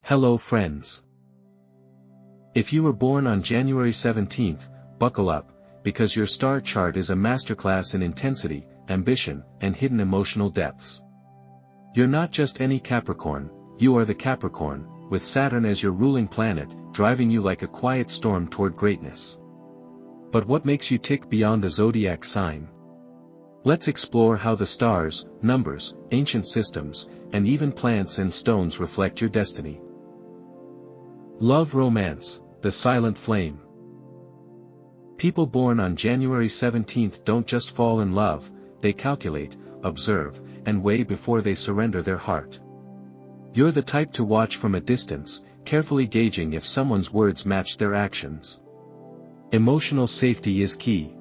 Hello friends. If you were born on January 17th, buckle up, because your star chart is a masterclass in intensity, ambition, and hidden emotional depths. You're not just any Capricorn, you are the Capricorn, with Saturn as your ruling planet, driving you like a quiet storm toward greatness. But what makes you tick beyond a zodiac sign? Let's explore how the stars, numbers, ancient systems, and even plants and stones reflect your destiny. Love romance, the silent flame. People born on January 17th don't just fall in love, they calculate, observe, and weigh before they surrender their heart. You're the type to watch from a distance, carefully gauging if someone's words match their actions. Emotional safety is key.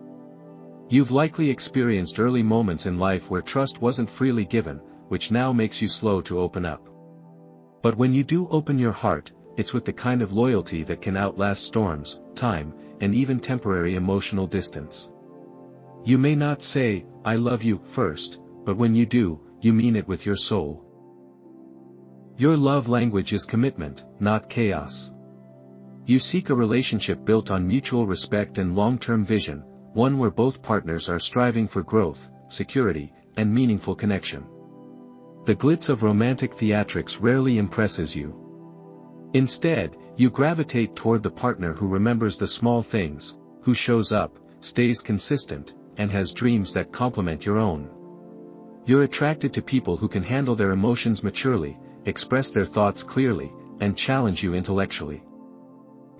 You've likely experienced early moments in life where trust wasn't freely given, which now makes you slow to open up. But when you do open your heart, it's with the kind of loyalty that can outlast storms, time, and even temporary emotional distance. You may not say, "I love you," first, but when you do, you mean it with your soul. Your love language is commitment, not chaos. You seek a relationship built on mutual respect and long-term vision, one where both partners are striving for growth, security, and meaningful connection. The glitz of romantic theatrics rarely impresses you. Instead, you gravitate toward the partner who remembers the small things, who shows up, stays consistent, and has dreams that complement your own. You're attracted to people who can handle their emotions maturely, express their thoughts clearly, and challenge you intellectually.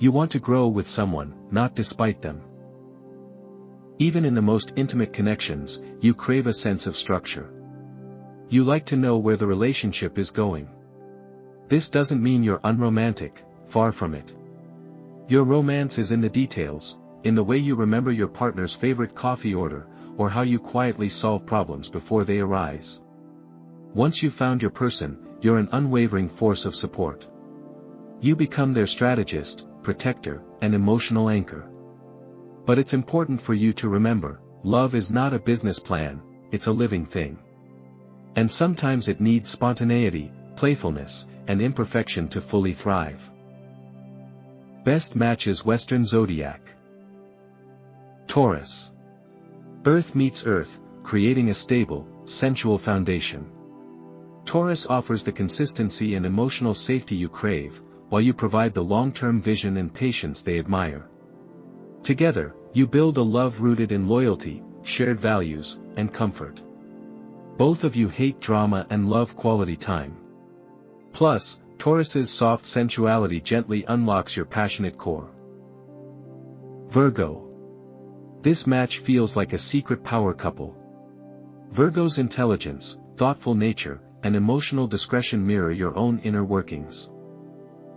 You want to grow with someone, not despite them. Even in the most intimate connections, you crave a sense of structure. You like to know where the relationship is going. This doesn't mean you're unromantic, far from it. Your romance is in the details, in the way you remember your partner's favorite coffee order, or how you quietly solve problems before they arise. Once you've found your person, you're an unwavering force of support. You become their strategist, protector, and emotional anchor. But it's important for you to remember, love is not a business plan, it's a living thing. And sometimes it needs spontaneity, playfulness, and imperfection to fully thrive. Best matches Western Zodiac. Taurus. Earth meets Earth, creating a stable, sensual foundation. Taurus offers the consistency and emotional safety you crave, while you provide the long-term vision and patience they admire. Together, you build a love rooted in loyalty, shared values, and comfort. Both of you hate drama and love quality time. Plus, Taurus's soft sensuality gently unlocks your passionate core. Virgo. This match feels like a secret power couple. Virgo's intelligence, thoughtful nature, and emotional discretion mirror your own inner workings.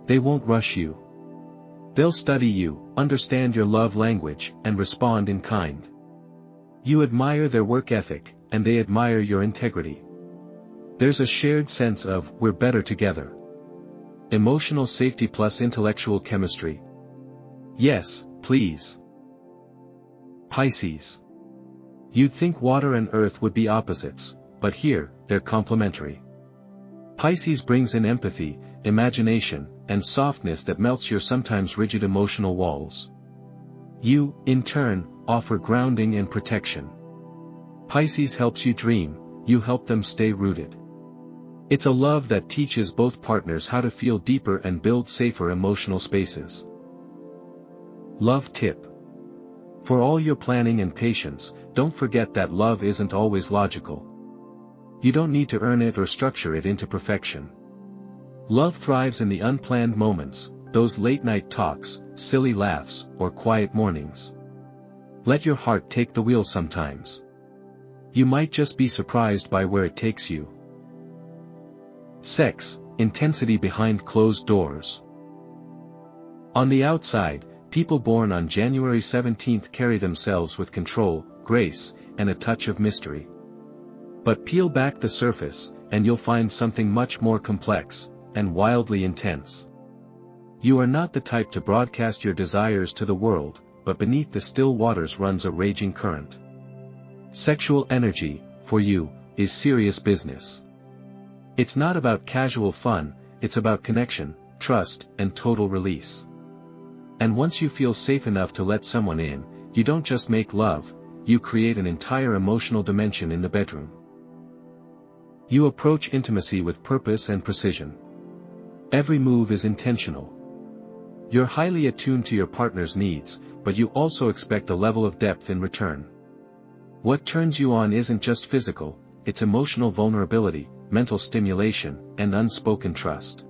They won't rush you. They'll study you, understand your love language, and respond in kind. You admire their work ethic, and they admire your integrity. There's a shared sense of, we're better together. Emotional safety plus intellectual chemistry. Yes, please. Pisces. You'd think water and earth would be opposites, but here, they're complementary. Pisces brings in empathy, imagination, and softness that melts your sometimes rigid emotional walls. You, in turn, offer grounding and protection. Pisces helps you dream, you help them stay rooted. It's a love that teaches both partners how to feel deeper and build safer emotional spaces. Love tip. For all your planning and patience, don't forget that love isn't always logical. You don't need to earn it or structure it into perfection. Love thrives in the unplanned moments, those late-night talks, silly laughs, or quiet mornings. Let your heart take the wheel sometimes. You might just be surprised by where it takes you. Sex, intensity behind closed doors. On the outside, people born on January 17th carry themselves with control, grace, and a touch of mystery. But peel back the surface, and you'll find something much more complex, and wildly intense. You are not the type to broadcast your desires to the world, but beneath the still waters runs a raging current. Sexual energy, for you, is serious business. It's not about casual fun, it's about connection, trust, and total release. And once you feel safe enough to let someone in, you don't just make love, you create an entire emotional dimension in the bedroom. You approach intimacy with purpose and precision. Every move is intentional. You're highly attuned to your partner's needs, but you also expect a level of depth in return. What turns you on isn't just physical, it's emotional vulnerability, mental stimulation, and unspoken trust.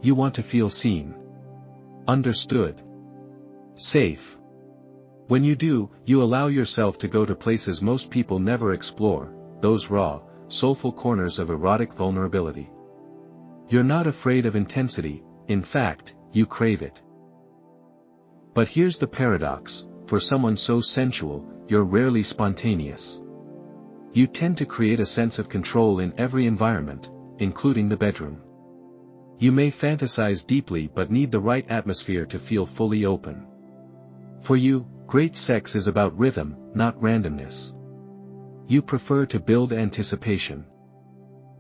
You want to feel seen, understood, safe. When you do, you allow yourself to go to places most people never explore, those raw, soulful corners of erotic vulnerability. You're not afraid of intensity, in fact, you crave it. But here's the paradox, for someone so sensual, you're rarely spontaneous. You tend to create a sense of control in every environment, including the bedroom. You may fantasize deeply but need the right atmosphere to feel fully open. For you, great sex is about rhythm, not randomness. You prefer to build anticipation.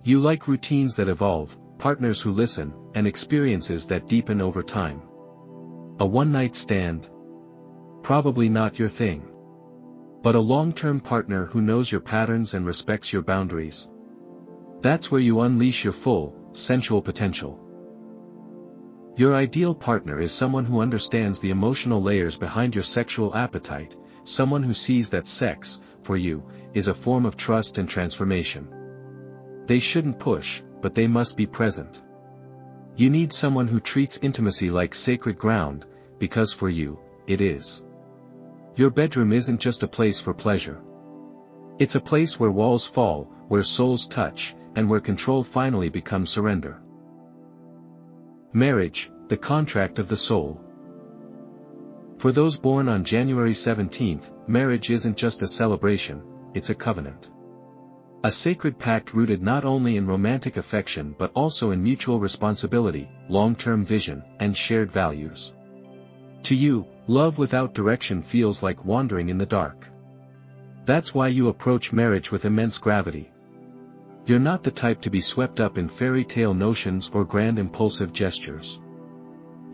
You like routines that evolve, partners who listen, and experiences that deepen over time. A one-night stand? Probably not your thing. But a long-term partner who knows your patterns and respects your boundaries? That's where you unleash your full, sensual potential. Your ideal partner is someone who understands the emotional layers behind your sexual appetite, someone who sees that sex, for you, is a form of trust and transformation. They shouldn't push, but they must be present. You need someone who treats intimacy like sacred ground, because for you, it is. Your bedroom isn't just a place for pleasure. It's a place where walls fall, where souls touch, and where control finally becomes surrender. Marriage, the contract of the soul. For those born on January 17th, marriage isn't just a celebration, it's a covenant. A sacred pact rooted not only in romantic affection but also in mutual responsibility, long-term vision, and shared values. To you, love without direction feels like wandering in the dark. That's why you approach marriage with immense gravity. You're not the type to be swept up in fairy tale notions or grand impulsive gestures.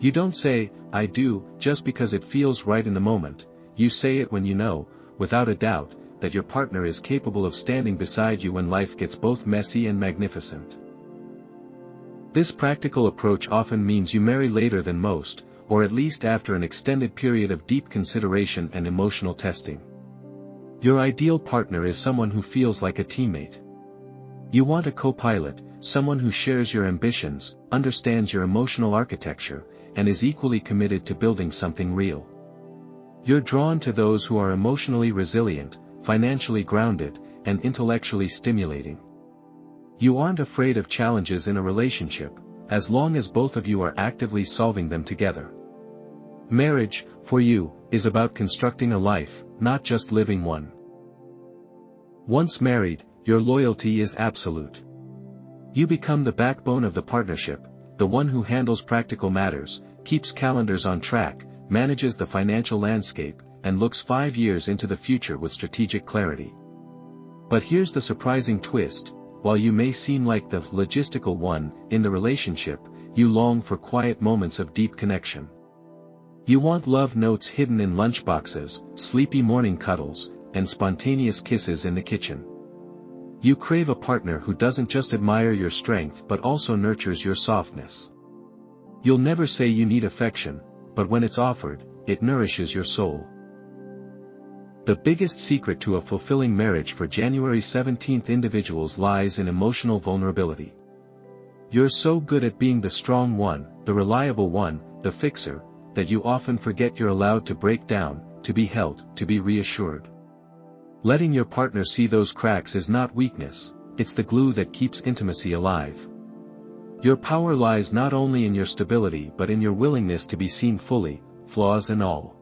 You don't say, "I do," just because it feels right in the moment. You say it when you know, without a doubt, that your partner is capable of standing beside you when life gets both messy and magnificent. This practical approach often means you marry later than most, or at least after an extended period of deep consideration and emotional testing. Your ideal partner is someone who feels like a teammate. You want a co-pilot, someone who shares your ambitions, understands your emotional architecture, and is equally committed to building something real. You're drawn to those who are emotionally resilient, financially grounded, and intellectually stimulating. You aren't afraid of challenges in a relationship, as long as both of you are actively solving them together. Marriage, for you, is about constructing a life, not just living one. Once married, your loyalty is absolute. You become the backbone of the partnership, the one who handles practical matters, keeps calendars on track, manages the financial landscape, and looks 5 years into the future with strategic clarity. But here's the surprising twist: while you may seem like the logistical one in the relationship, you long for quiet moments of deep connection. You want love notes hidden in lunchboxes, sleepy morning cuddles, and spontaneous kisses in the kitchen. You crave a partner who doesn't just admire your strength but also nurtures your softness. You'll never say you need affection, but when it's offered, it nourishes your soul. The biggest secret to a fulfilling marriage for January 17th individuals lies in emotional vulnerability. You're so good at being the strong one, the reliable one, the fixer, that you often forget you're allowed to break down, to be held, to be reassured. Letting your partner see those cracks is not weakness, it's the glue that keeps intimacy alive. Your power lies not only in your stability but in your willingness to be seen fully, flaws and all.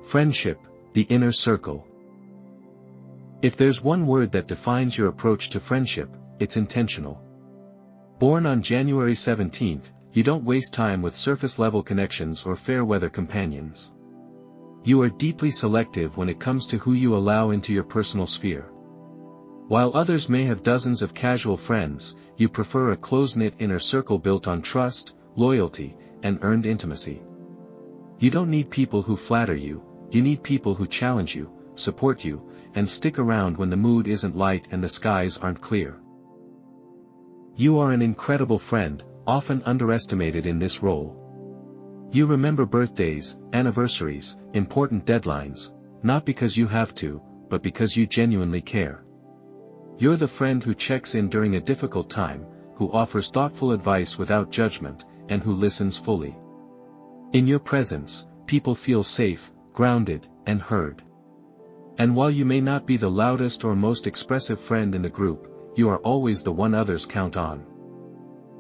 Friendship, the inner circle. If there's one word that defines your approach to friendship, it's intentional. Born on January 17th, you don't waste time with surface-level connections or fair-weather companions. You are deeply selective when it comes to who you allow into your personal sphere. While others may have dozens of casual friends, you prefer a close-knit inner circle built on trust, loyalty, and earned intimacy. You don't need people who flatter you, you need people who challenge you, support you, and stick around when the mood isn't light and the skies aren't clear. You are an incredible friend, often underestimated in this role. You remember birthdays, anniversaries, important deadlines, not because you have to, but because you genuinely care. You're the friend who checks in during a difficult time, who offers thoughtful advice without judgment, and who listens fully. In your presence, people feel safe, grounded, and heard. And while you may not be the loudest or most expressive friend in the group, you are always the one others count on.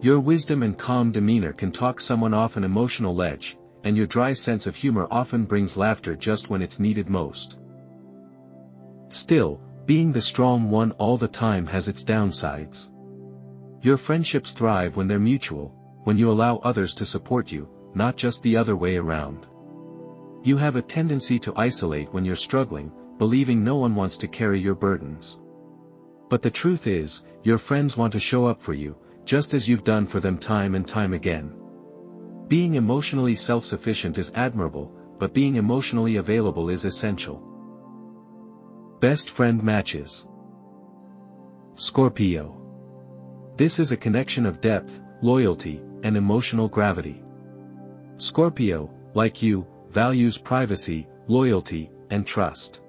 Your wisdom and calm demeanor can talk someone off an emotional ledge, and your dry sense of humor often brings laughter just when it's needed most. Still, being the strong one all the time has its downsides. Your friendships thrive when they're mutual, when you allow others to support you, not just the other way around. You have a tendency to isolate when you're struggling, believing no one wants to carry your burdens. But the truth is, your friends want to show up for you, just as you've done for them time and time again. Being emotionally self-sufficient is admirable, but being emotionally available is essential. Best friend matches. Scorpio. This is a connection of depth, loyalty, and emotional gravity. Scorpio, like you, values privacy, loyalty, and trust.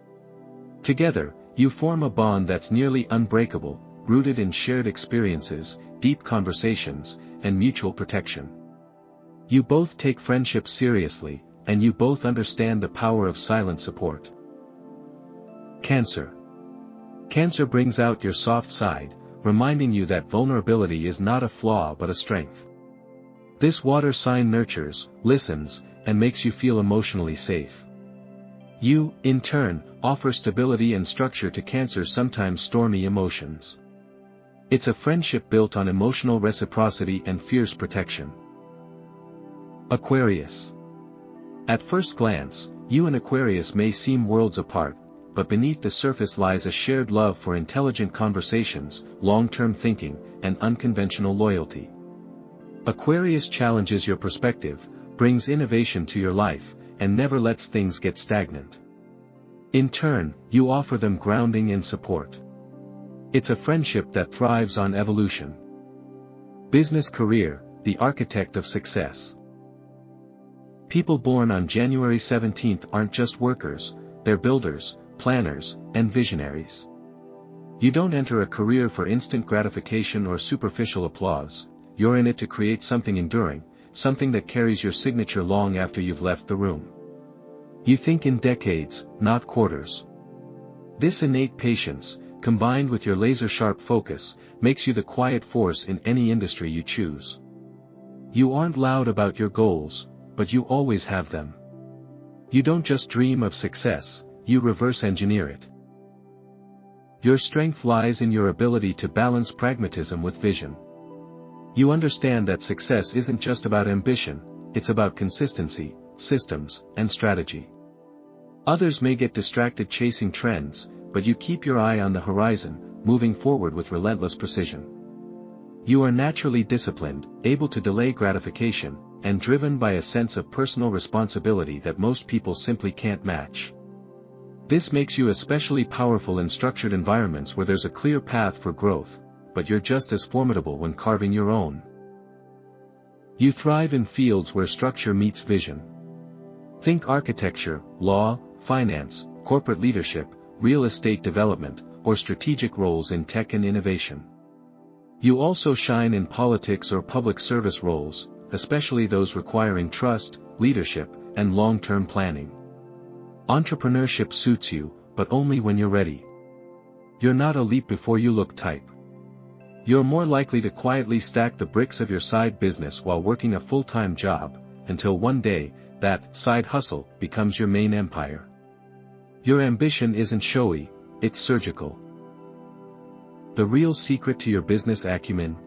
Together, you form a bond that's nearly unbreakable, rooted in shared experiences, deep conversations, and mutual protection. You both take friendship seriously, and you both understand the power of silent support. Cancer. Cancer brings out your soft side, reminding you that vulnerability is not a flaw but a strength. This water sign nurtures, listens, and makes you feel emotionally safe. You, in turn, offer stability and structure to Cancer's sometimes stormy emotions. It's a friendship built on emotional reciprocity and fierce protection. Aquarius. At first glance, you and Aquarius may seem worlds apart, but beneath the surface lies a shared love for intelligent conversations, long-term thinking, and unconventional loyalty. Aquarius challenges your perspective, brings innovation to your life, and never lets things get stagnant. In turn, you offer them grounding and support. It's a friendship that thrives on evolution. Business career, the architect of success. People born on January 17th aren't just workers, they're builders, planners, and visionaries. You don't enter a career for instant gratification or superficial applause, you're in it to create something enduring, something that carries your signature long after you've left the room. You think in decades, not quarters. This innate patience, combined with your laser-sharp focus, makes you the quiet force in any industry you choose. You aren't loud about your goals, but you always have them. You don't just dream of success, you reverse engineer it. Your strength lies in your ability to balance pragmatism with vision. You understand that success isn't just about ambition, it's about consistency, systems, and strategy. Others may get distracted chasing trends, but you keep your eye on the horizon, moving forward with relentless precision. You are naturally disciplined, able to delay gratification, and driven by a sense of personal responsibility that most people simply can't match. This makes you especially powerful in structured environments where there's a clear path for growth, but you're just as formidable when carving your own. You thrive in fields where structure meets vision. Think architecture, law, finance, corporate leadership, real estate development, or strategic roles in tech and innovation. You also shine in politics or public service roles, especially those requiring trust, leadership, and long-term planning. Entrepreneurship suits you, but only when you're ready. You're not a leap before you look type. You're more likely to quietly stack the bricks of your side business while working a full-time job, until one day, that side hustle becomes your main empire. Your ambition isn't showy, it's surgical. The real secret to your business acumen?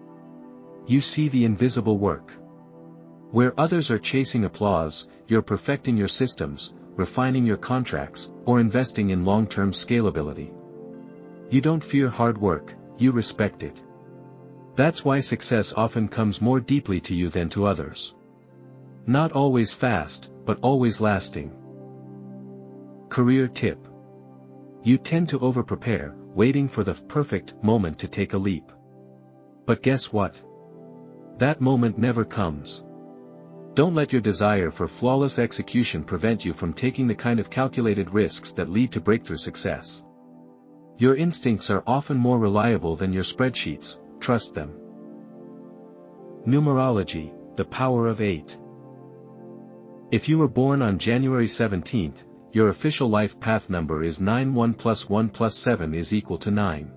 You see the invisible work. Where others are chasing applause, you're perfecting your systems, refining your contracts, or investing in long-term scalability. You don't fear hard work, you respect it. That's why success often comes more deeply to you than to others. Not always fast, but always lasting. Career tip. You tend to over-prepare, waiting for the perfect moment to take a leap. But guess what? That moment never comes. Don't let your desire for flawless execution prevent you from taking the kind of calculated risks that lead to breakthrough success. Your instincts are often more reliable than your spreadsheets, trust them. Numerology, the power of 8. If you were born on January 17th, your official life path number is 9. 1 plus 1 plus 7 is equal to 9.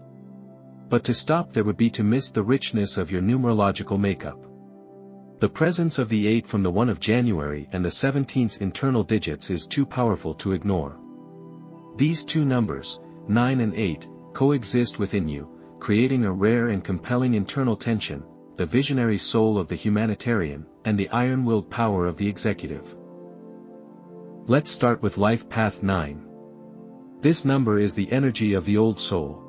But to stop there would be to miss the richness of your numerological makeup. The presence of the 8 from the 1 of January and the 17th's internal digits is too powerful to ignore. These two numbers, 9 and 8, coexist within you, creating a rare and compelling internal tension, the visionary soul of the humanitarian, and the iron-willed power of the executive. Let's start with life path 9. This number is the energy of the old soul.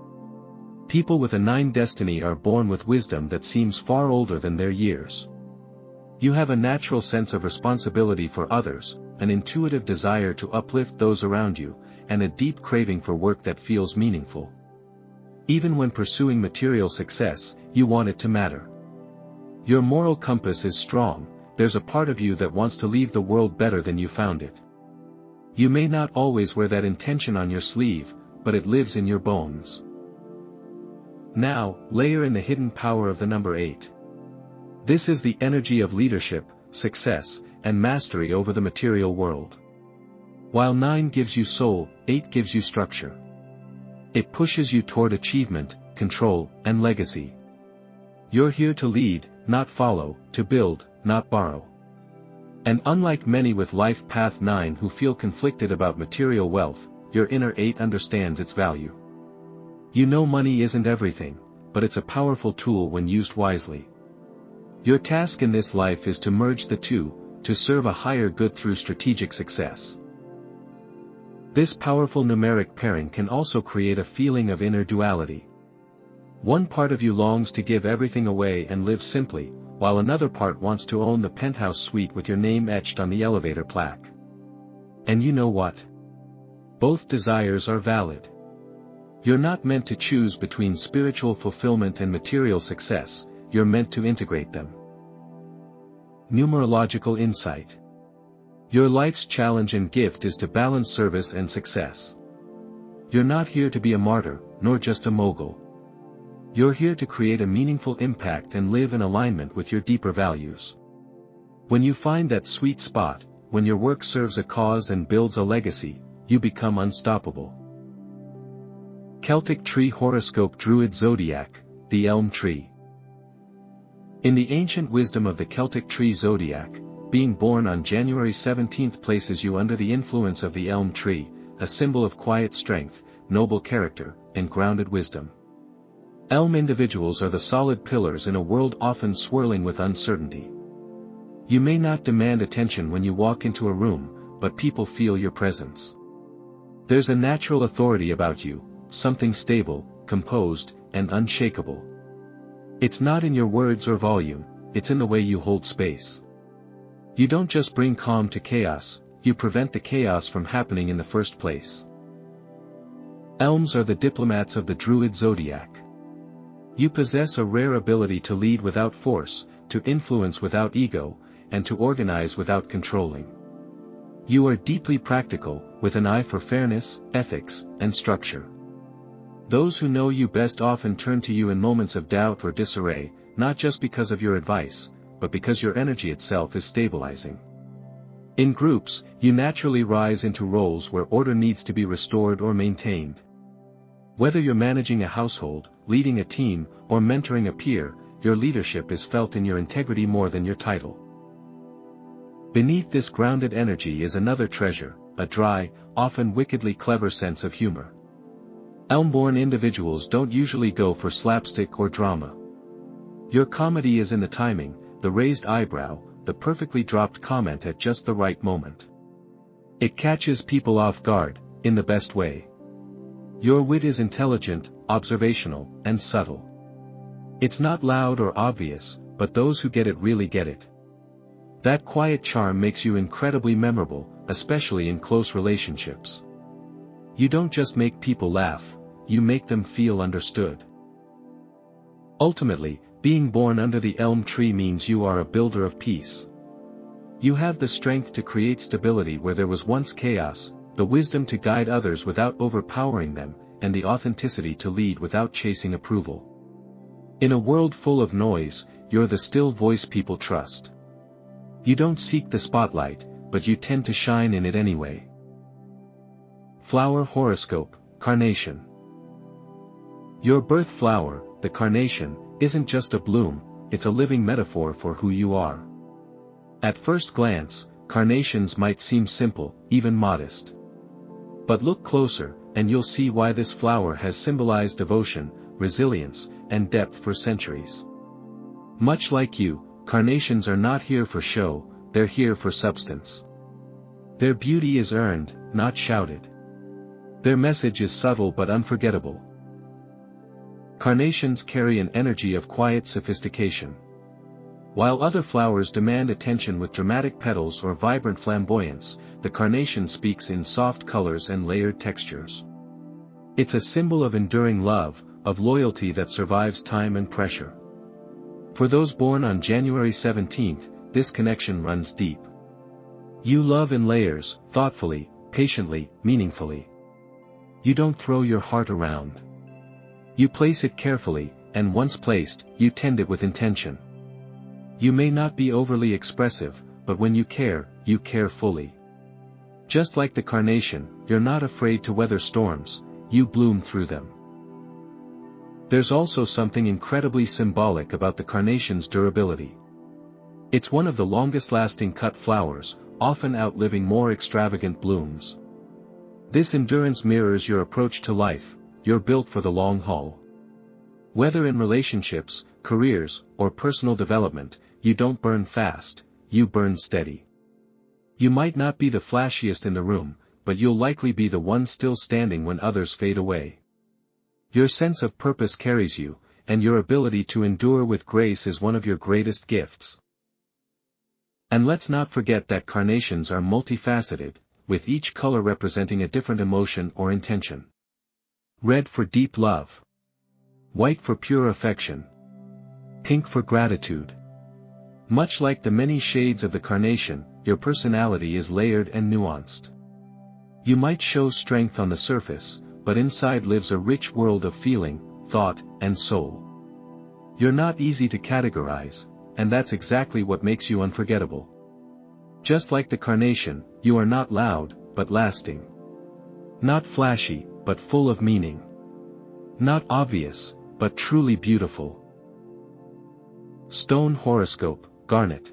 People with a 9 destiny are born with wisdom that seems far older than their years. You have a natural sense of responsibility for others, an intuitive desire to uplift those around you, and a deep craving for work that feels meaningful. Even when pursuing material success, you want it to matter. Your moral compass is strong, there's a part of you that wants to leave the world better than you found it. You may not always wear that intention on your sleeve, but it lives in your bones. Now, layer in the hidden power of the number 8. This is the energy of leadership, success, and mastery over the material world. While 9 gives you soul, 8 gives you structure. It pushes you toward achievement, control, and legacy. You're here to lead, not follow, to build, not borrow. And unlike many with life path 9 who feel conflicted about material wealth, your inner 8 understands its value. You know money isn't everything, but it's a powerful tool when used wisely. Your task in this life is to merge the two, to serve a higher good through strategic success. This powerful numeric pairing can also create a feeling of inner duality. One part of you longs to give everything away and live simply, while another part wants to own the penthouse suite with your name etched on the elevator plaque. And you know what? Both desires are valid. You're not meant to choose between spiritual fulfillment and material success, you're meant to integrate them. Numerological insight. Your life's challenge and gift is to balance service and success. You're not here to be a martyr, nor just a mogul. You're here to create a meaningful impact and live in alignment with your deeper values. When you find that sweet spot, when your work serves a cause and builds a legacy, you become unstoppable. Celtic Tree Horoscope Druid Zodiac, the Elm Tree. In the ancient wisdom of the Celtic Tree Zodiac, being born on January 17th places you under the influence of the elm tree, a symbol of quiet strength, noble character, and grounded wisdom. Elm individuals are the solid pillars in a world often swirling with uncertainty. You may not demand attention when you walk into a room, but people feel your presence. There's a natural authority about you, something stable, composed, and unshakable. It's not in your words or volume, it's in the way you hold space. You don't just bring calm to chaos, you prevent the chaos from happening in the first place. Elms are the diplomats of the Druid Zodiac. You possess a rare ability to lead without force, to influence without ego, and to organize without controlling. You are deeply practical, with an eye for fairness, ethics, and structure. Those who know you best often turn to you in moments of doubt or disarray, not just because of your advice, but because your energy itself is stabilizing. In groups, you naturally rise into roles where order needs to be restored or maintained. Whether you're managing a household, leading a team, or mentoring a peer, your leadership is felt in your integrity more than your title. Beneath this grounded energy is another treasure, a dry, often wickedly clever sense of humor. Elm-born individuals don't usually go for slapstick or drama. Your comedy is in the timing, the raised eyebrow, the perfectly dropped comment at just the right moment. It catches people off guard, in the best way. Your wit is intelligent, observational, and subtle. It's not loud or obvious, but those who get it really get it. That quiet charm makes you incredibly memorable, especially in close relationships. You don't just make people laugh, you make them feel understood. Ultimately, being born under the elm tree means you are a builder of peace. You have the strength to create stability where there was once chaos, the wisdom to guide others without overpowering them, and the authenticity to lead without chasing approval. In a world full of noise, you're the still voice people trust. You don't seek the spotlight, but you tend to shine in it anyway. Flower horoscope, carnation. Your birth flower, the carnation, isn't just a bloom, it's a living metaphor for who you are. At first glance, carnations might seem simple, even modest. But look closer, and you'll see why this flower has symbolized devotion, resilience, and depth for centuries. Much like you, carnations are not here for show, they're here for substance. Their beauty is earned, not shouted. Their message is subtle but unforgettable. Carnations carry an energy of quiet sophistication. While other flowers demand attention with dramatic petals or vibrant flamboyance, the carnation speaks in soft colors and layered textures. It's a symbol of enduring love, of loyalty that survives time and pressure. For those born on January 17th, this connection runs deep. You love in layers, thoughtfully, patiently, meaningfully. You don't throw your heart around. You place it carefully, and once placed, you tend it with intention. You may not be overly expressive, but when you care fully. Just like the carnation, you're not afraid to weather storms, you bloom through them. There's also something incredibly symbolic about the carnation's durability. It's one of the longest-lasting cut flowers, often outliving more extravagant blooms. This endurance mirrors your approach to life, you're built for the long haul. Whether in relationships, careers, or personal development, you don't burn fast, you burn steady. You might not be the flashiest in the room, but you'll likely be the one still standing when others fade away. Your sense of purpose carries you, and your ability to endure with grace is one of your greatest gifts. And let's not forget that carnations are multifaceted, with each color representing a different emotion or intention. Red for deep love. White for pure affection. Pink for gratitude. Much like the many shades of the carnation, your personality is layered and nuanced. You might show strength on the surface, but inside lives a rich world of feeling, thought, and soul. You're not easy to categorize, and that's exactly what makes you unforgettable. Just like the carnation, you are not loud, but lasting. Not flashy, but full of meaning. Not obvious, but truly beautiful. Stone horoscope, garnet.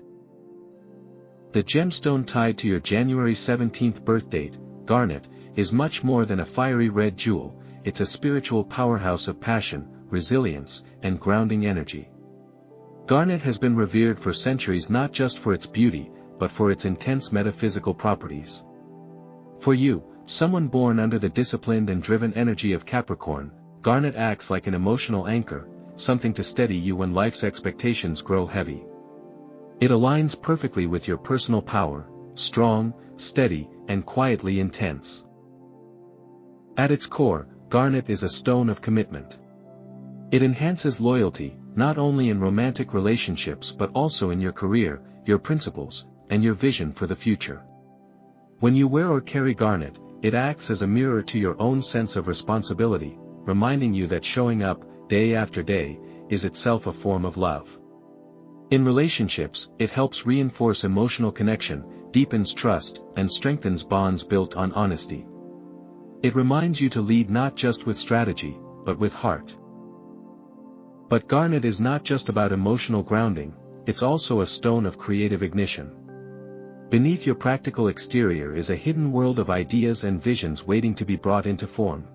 The gemstone tied to your January 17th birth date, garnet, is much more than a fiery red jewel, it's a spiritual powerhouse of passion, resilience, and grounding energy. Garnet has been revered for centuries not just for its beauty, but for its intense metaphysical properties. For you, someone born under the disciplined and driven energy of Capricorn, garnet acts like an emotional anchor, something to steady you when life's expectations grow heavy. It aligns perfectly with your personal power, strong, steady, and quietly intense. At its core, garnet is a stone of commitment. It enhances loyalty, not only in romantic relationships but also in your career, your principles, and your vision for the future. When you wear or carry garnet, it acts as a mirror to your own sense of responsibility, reminding you that showing up, day after day, is itself a form of love. In relationships, it helps reinforce emotional connection, deepens trust, and strengthens bonds built on honesty. It reminds you to lead not just with strategy, but with heart. But garnet is not just about emotional grounding, it's also a stone of creative ignition. Beneath your practical exterior is a hidden world of ideas and visions waiting to be brought into form.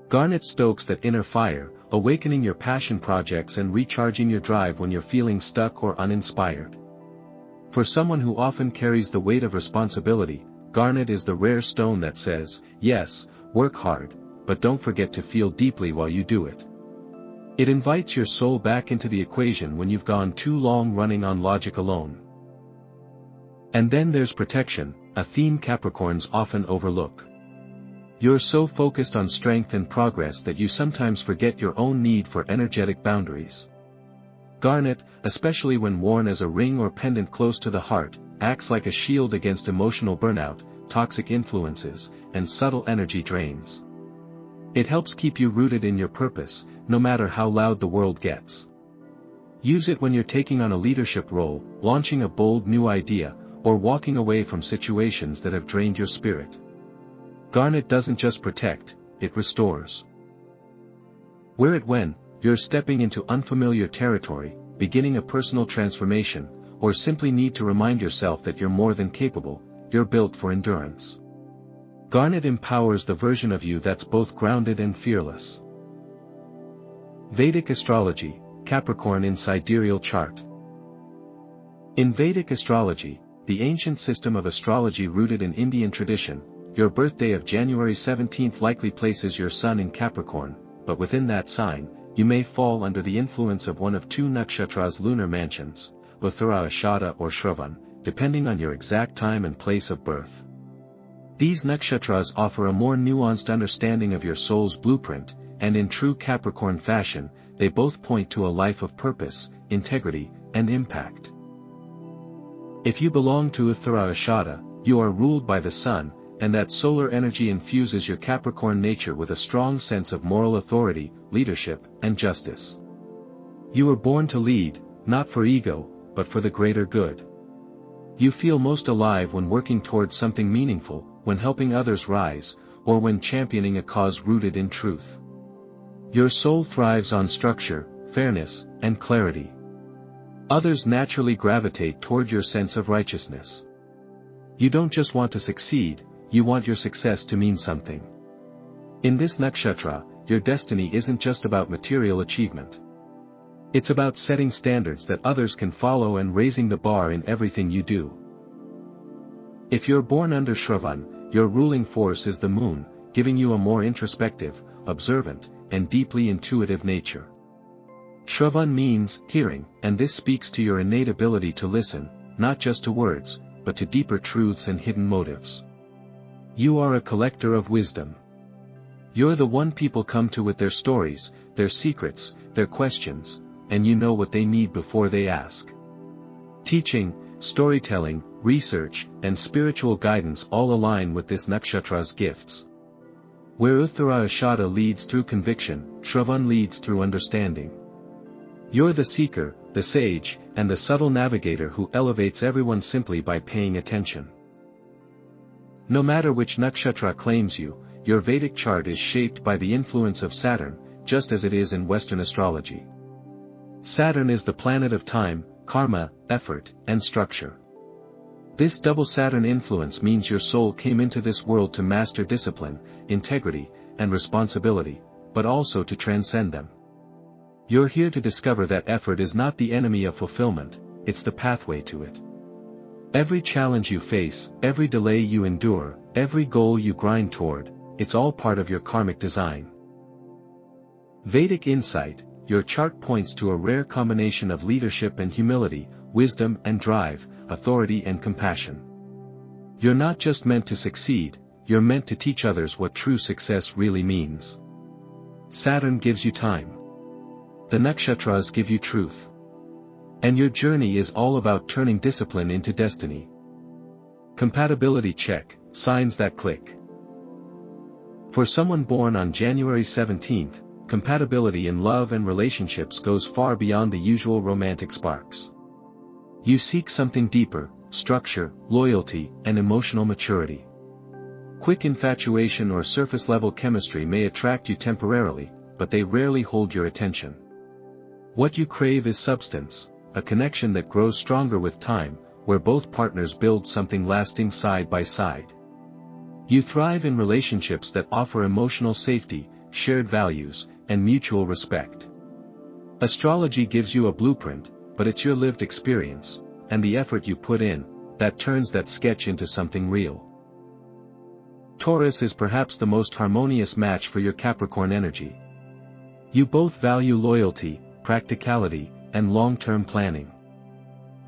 Garnet stokes that inner fire, awakening your passion projects and recharging your drive when you're feeling stuck or uninspired. For someone who often carries the weight of responsibility, garnet is the rare stone that says, yes, work hard, but don't forget to feel deeply while you do it. It invites your soul back into the equation when you've gone too long running on logic alone. And then there's protection, a theme Capricorns often overlook. You're so focused on strength and progress that you sometimes forget your own need for energetic boundaries. Garnet, especially when worn as a ring or pendant close to the heart, acts like a shield against emotional burnout, toxic influences, and subtle energy drains. It helps keep you rooted in your purpose, no matter how loud the world gets. Use it when you're taking on a leadership role, launching a bold new idea, or walking away from situations that have drained your spirit. Garnet doesn't just protect, it restores. Wear it when you're stepping into unfamiliar territory, beginning a personal transformation, or simply need to remind yourself that you're more than capable, you're built for endurance. Garnet empowers the version of you that's both grounded and fearless. Vedic Astrology, Capricorn in Sidereal Chart. In Vedic astrology, the ancient system of astrology rooted in Indian tradition, your birthday of January 17th likely places your sun in Capricorn, but within that sign, you may fall under the influence of one of two nakshatras lunar mansions, Uttara Ashada or Shravan, depending on your exact time and place of birth. These nakshatras offer a more nuanced understanding of your soul's blueprint, and in true Capricorn fashion, they both point to a life of purpose, integrity, and impact. If you belong to Uttara Ashada, you are ruled by the sun, and that solar energy infuses your Capricorn nature with a strong sense of moral authority, leadership, and justice. You were born to lead, not for ego, but for the greater good. You feel most alive when working towards something meaningful, when helping others rise, or when championing a cause rooted in truth. Your soul thrives on structure, fairness, and clarity. Others naturally gravitate toward your sense of righteousness. You don't just want to succeed, you want your success to mean something. In this nakshatra, your destiny isn't just about material achievement. It's about setting standards that others can follow and raising the bar in everything you do. If you're born under Shravan, your ruling force is the moon, giving you a more introspective, observant, and deeply intuitive nature. Shravan means hearing, and this speaks to your innate ability to listen, not just to words, but to deeper truths and hidden motives. You are a collector of wisdom. You're the one people come to with their stories, their secrets, their questions, and you know what they need before they ask. Teaching, storytelling, research, and spiritual guidance all align with this nakshatra's gifts. Where Uttara Ashada leads through conviction, Shravan leads through understanding. You're the seeker, the sage, and the subtle navigator who elevates everyone simply by paying attention. No matter which nakshatra claims you, your Vedic chart is shaped by the influence of Saturn, just as it is in Western astrology. Saturn is the planet of time, karma, effort, and structure. This double Saturn influence means your soul came into this world to master discipline, integrity, and responsibility, but also to transcend them. You're here to discover that effort is not the enemy of fulfillment, it's the pathway to it. Every challenge you face, every delay you endure, every goal you grind toward, it's all part of your karmic design. Vedic insight, your chart points to a rare combination of leadership and humility, wisdom and drive, authority and compassion. You're not just meant to succeed, you're meant to teach others what true success really means. Saturn gives you time. The nakshatras give you truth. And your journey is all about turning discipline into destiny. Compatibility check, signs that click. For someone born on January 17th, compatibility in love and relationships goes far beyond the usual romantic sparks. You seek something deeper, structure, loyalty, and emotional maturity. Quick infatuation or surface-level chemistry may attract you temporarily, but they rarely hold your attention. What you crave is substance, a connection that grows stronger with time, where both partners build something lasting side by side. You thrive in relationships that offer emotional safety, shared values, and mutual respect. Astrology gives you a blueprint, but it's your lived experience, and the effort you put in, that turns that sketch into something real. Taurus is perhaps the most harmonious match for your Capricorn energy. You both value loyalty, practicality, and long-term planning.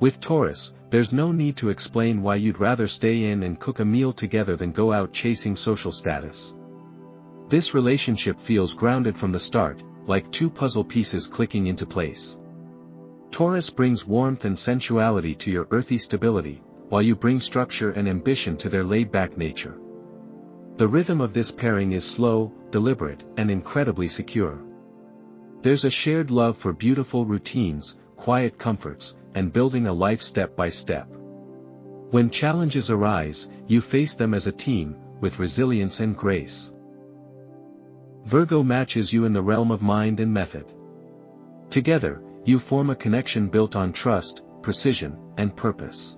With Taurus, there's no need to explain why you'd rather stay in and cook a meal together than go out chasing social status. This relationship feels grounded from the start, like two puzzle pieces clicking into place. Taurus brings warmth and sensuality to your earthy stability, while you bring structure and ambition to their laid-back nature. The rhythm of this pairing is slow, deliberate, and incredibly secure. There's a shared love for beautiful routines, quiet comforts, and building a life step by step. When challenges arise, you face them as a team, with resilience and grace. Virgo matches you in the realm of mind and method. Together, you form a connection built on trust, precision, and purpose.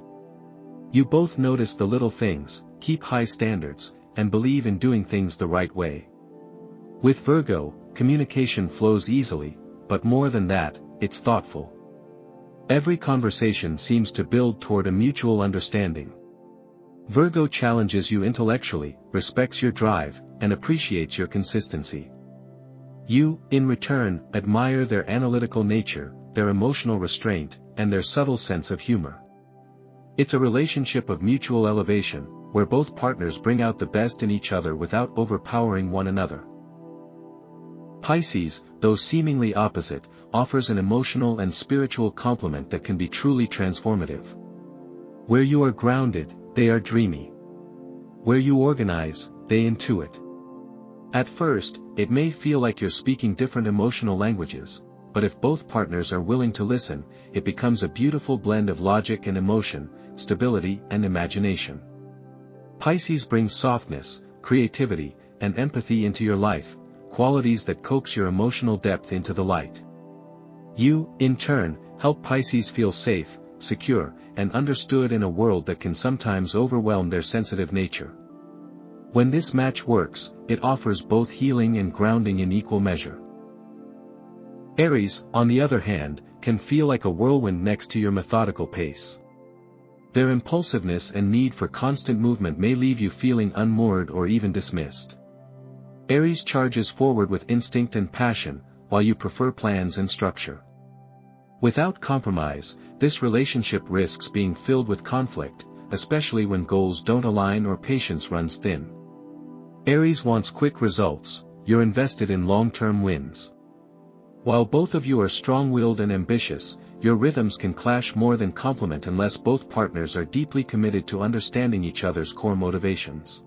You both notice the little things, keep high standards, and believe in doing things the right way. With Virgo, communication flows easily, but more than that, it's thoughtful. Every conversation seems to build toward a mutual understanding. Virgo challenges you intellectually, respects your drive, and appreciates your consistency. You, in return, admire their analytical nature, their emotional restraint, and their subtle sense of humor. It's a relationship of mutual elevation, where both partners bring out the best in each other without overpowering one another. Pisces, though seemingly opposite, offers an emotional and spiritual complement that can be truly transformative. Where you are grounded, they are dreamy. Where you organize, they intuit. At first, it may feel like you're speaking different emotional languages, but if both partners are willing to listen, it becomes a beautiful blend of logic and emotion, stability and imagination. Pisces brings softness, creativity, and empathy into your life, qualities that coax your emotional depth into the light. You, in turn, help Pisces feel safe, secure, and understood in a world that can sometimes overwhelm their sensitive nature. When this match works, it offers both healing and grounding in equal measure. Aries, on the other hand, can feel like a whirlwind next to your methodical pace. Their impulsiveness and need for constant movement may leave you feeling unmoored or even dismissed. Aries charges forward with instinct and passion, while you prefer plans and structure. Without compromise, this relationship risks being filled with conflict, especially when goals don't align or patience runs thin. Aries wants quick results, you're invested in long-term wins. While both of you are strong-willed and ambitious, your rhythms can clash more than complement unless both partners are deeply committed to understanding each other's core motivations.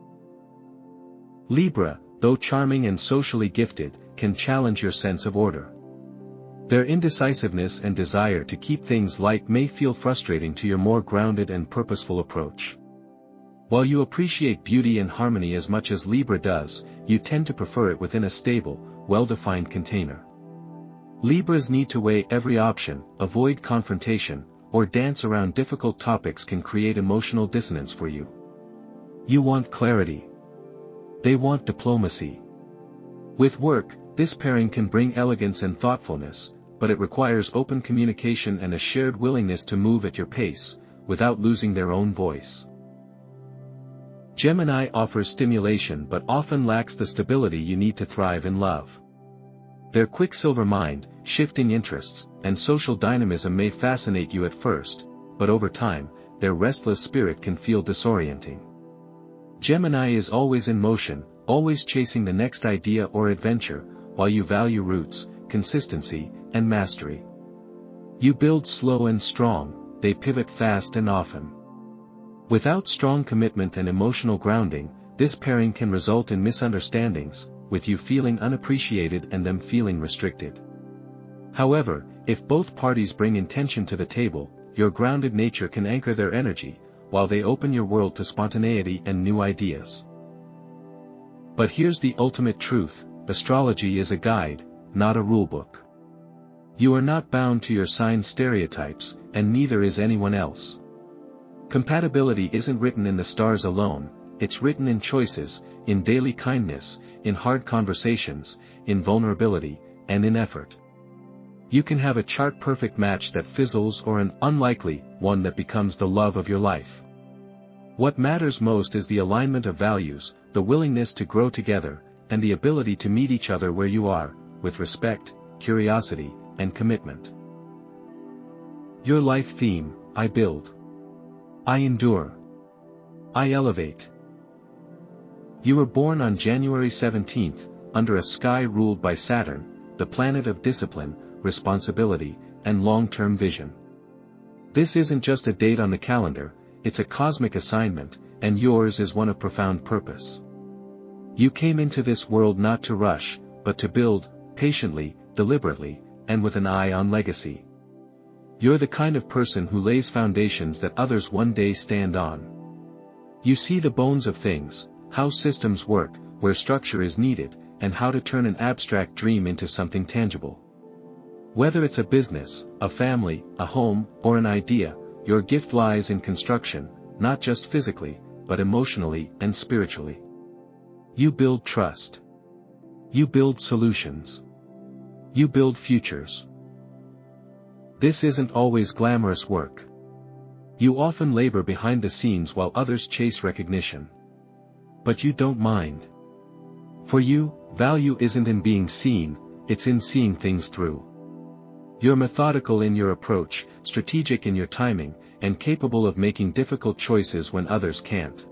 Libra, though charming and socially gifted, can challenge your sense of order. Their indecisiveness and desire to keep things light may feel frustrating to your more grounded and purposeful approach. While you appreciate beauty and harmony as much as Libra does, you tend to prefer it within a stable, well-defined container. Libras need to weigh every option, avoid confrontation, or dance around difficult topics can create emotional dissonance for you. You want clarity. They want diplomacy. With work, this pairing can bring elegance and thoughtfulness, but it requires open communication and a shared willingness to move at your pace, without losing their own voice. Gemini offers stimulation but often lacks the stability you need to thrive in love. Their quicksilver mind, shifting interests, and social dynamism may fascinate you at first, but over time, their restless spirit can feel disorienting. Gemini is always in motion, always chasing the next idea or adventure, while you value roots, consistency, and mastery. You build slow and strong, they pivot fast and often. Without strong commitment and emotional grounding, this pairing can result in misunderstandings, with you feeling unappreciated and them feeling restricted. However, if both parties bring intention to the table, your grounded nature can anchor their energy, while they open your world to spontaneity and new ideas. But here's the ultimate truth: astrology is a guide, not a rulebook. You are not bound to your sign stereotypes, and neither is anyone else. Compatibility isn't written in the stars alone, it's written in choices, in daily kindness, in hard conversations, in vulnerability, and in effort. You can have a chart-perfect match that fizzles or an unlikely one that becomes the love of your life. What matters most is the alignment of values, the willingness to grow together, and the ability to meet each other where you are, with respect, curiosity, and commitment. Your life theme: I build. I endure. I elevate. You were born on January 17th, under a sky ruled by Saturn, the planet of discipline, responsibility, and long-term vision. This isn't just a date on the calendar, it's a cosmic assignment, and yours is one of profound purpose. You came into this world not to rush, but to build, patiently, deliberately, and with an eye on legacy. You're the kind of person who lays foundations that others one day stand on. You see the bones of things, how systems work, where structure is needed, and how to turn an abstract dream into something tangible. Whether it's a business, a family, a home, or an idea, your gift lies in construction, not just physically, but emotionally and spiritually. You build trust. You build solutions. You build futures. This isn't always glamorous work. You often labor behind the scenes while others chase recognition. But you don't mind. For you, value isn't in being seen, it's in seeing things through. You're methodical in your approach, strategic in your timing, and capable of making difficult choices when others can't.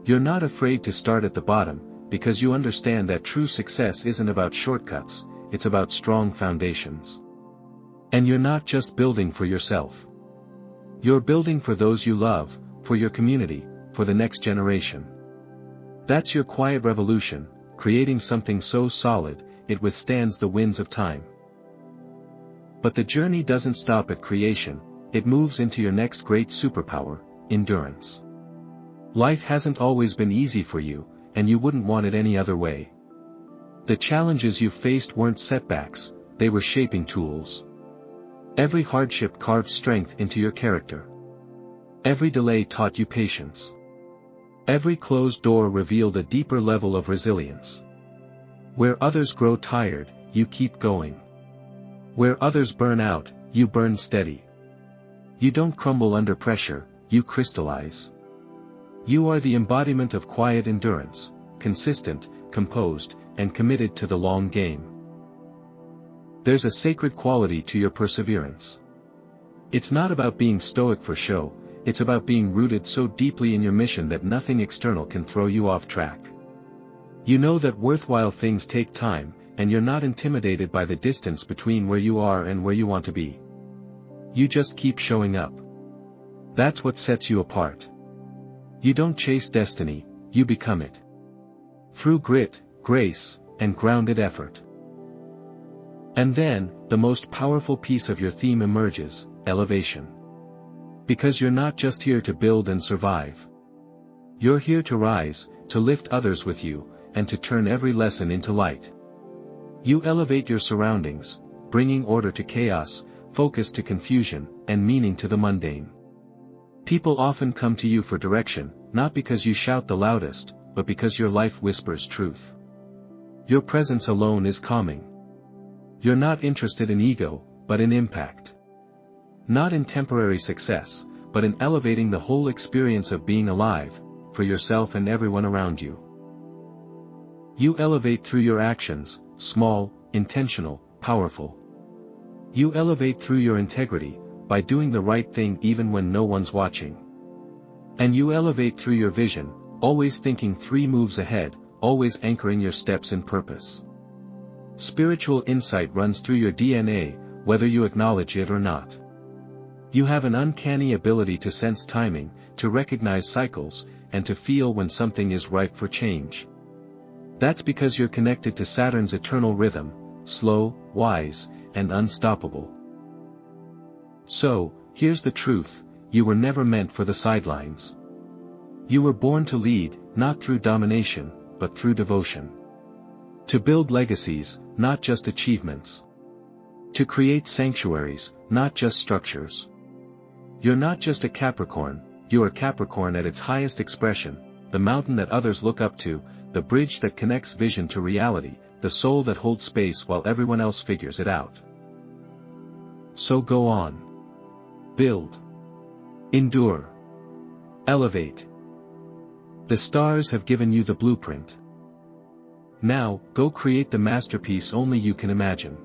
You're not afraid to start at the bottom, because you understand that true success isn't about shortcuts, it's about strong foundations. And you're not just building for yourself. You're building for those you love, for your community, for the next generation. That's your quiet revolution, creating something so solid, it withstands the winds of time. But the journey doesn't stop at creation, it moves into your next great superpower: endurance. Life hasn't always been easy for you, and you wouldn't want it any other way. The challenges you faced weren't setbacks, they were shaping tools. Every hardship carved strength into your character. Every delay taught you patience. Every closed door revealed a deeper level of resilience. Where others grow tired, you keep going. Where others burn out, you burn steady. You don't crumble under pressure, you crystallize. You are the embodiment of quiet endurance, consistent, composed, and committed to the long game. There's a sacred quality to your perseverance. It's not about being stoic for show, it's about being rooted so deeply in your mission that nothing external can throw you off track. You know that worthwhile things take time, and you're not intimidated by the distance between where you are and where you want to be. You just keep showing up. That's what sets you apart. You don't chase destiny, you become it. Through grit, grace, and grounded effort. And then, the most powerful piece of your theme emerges: elevation. Because you're not just here to build and survive. You're here to rise, to lift others with you, and to turn every lesson into light. You elevate your surroundings, bringing order to chaos, focus to confusion, and meaning to the mundane. People often come to you for direction, not because you shout the loudest, but because your life whispers truth. Your presence alone is calming. You're not interested in ego, but in impact. Not in temporary success, but in elevating the whole experience of being alive, for yourself and everyone around you. You elevate through your actions, small, intentional, powerful. You elevate through your integrity, by doing the right thing even when no one's watching. And you elevate through your vision, always thinking 3 moves ahead, always anchoring your steps in purpose. Spiritual insight runs through your DNA, whether you acknowledge it or not. You have an uncanny ability to sense timing, to recognize cycles, and to feel when something is ripe for change. That's because you're connected to Saturn's eternal rhythm, slow, wise, and unstoppable. So, here's the truth: you were never meant for the sidelines. You were born to lead, not through domination, but through devotion. To build legacies, not just achievements. To create sanctuaries, not just structures. You're not just a Capricorn, you are Capricorn at its highest expression, the mountain that others look up to, the bridge that connects vision to reality, the soul that holds space while everyone else figures it out. So go on. Build. Endure. Elevate. The stars have given you the blueprint. Now, go create the masterpiece only you can imagine.